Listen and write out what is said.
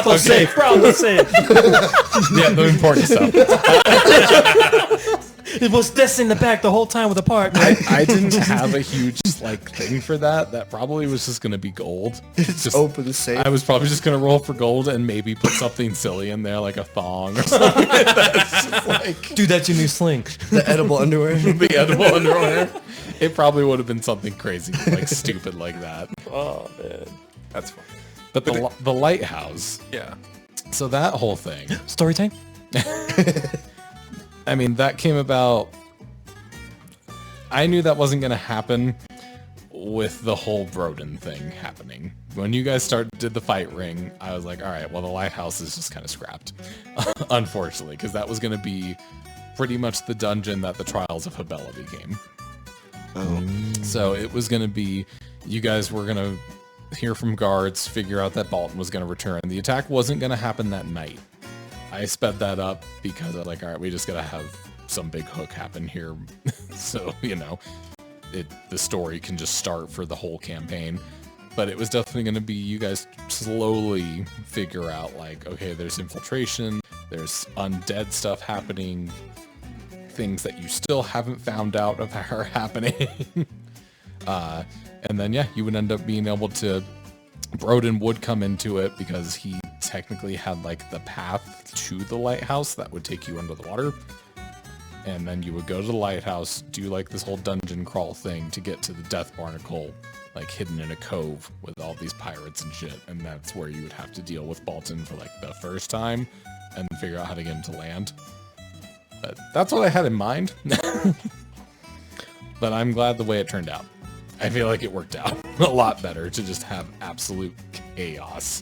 Brothel safe. Brothel safe. Yeah, the important stuff. It was this in the back the whole time with a part. I didn't have a huge thing for that. That probably was just going to be gold. Just open the safe. I was probably just going to roll for gold and maybe put something silly in there, like a thong or something. That's just like, Dude, that's your new sling. The edible underwear. the edible underwear. It probably would have been something crazy, like stupid like that. Oh, man. That's fine. But the lighthouse. Yeah. So that whole thing. Story time? I mean, that came about. I knew that wasn't going to happen with the whole Broden thing happening. When you guys did the fight ring, I was like, all right, well, the lighthouse is just kind of scrapped, unfortunately, because that was going to be pretty much the dungeon that the Trials of Habella became. Oh. So it was going to be, you guys were going to hear from guards, figure out that Bolton was going to return. The attack wasn't going to happen that night. I sped that up because I was like, all right, we just got to have some big hook happen here. So, you know, the story can just start for the whole campaign. But it was definitely going to be you guys slowly figure out, like, okay, there's infiltration, there's undead stuff happening, things that you still haven't found out of are happening. And then, yeah, you would end up being able to... Broden would come into it because he technically had, like, the path to the lighthouse that would take you under the water. And then you would go to the lighthouse, do, like, this whole dungeon crawl thing to get to the Death Barnacle, like, hidden in a cove with all these pirates and shit. And that's where you would have to deal with Bolton for, like, the first time and figure out how to get into land. But that's what I had in mind. But I'm glad the way it turned out. I feel like it worked out a lot better to just have absolute chaos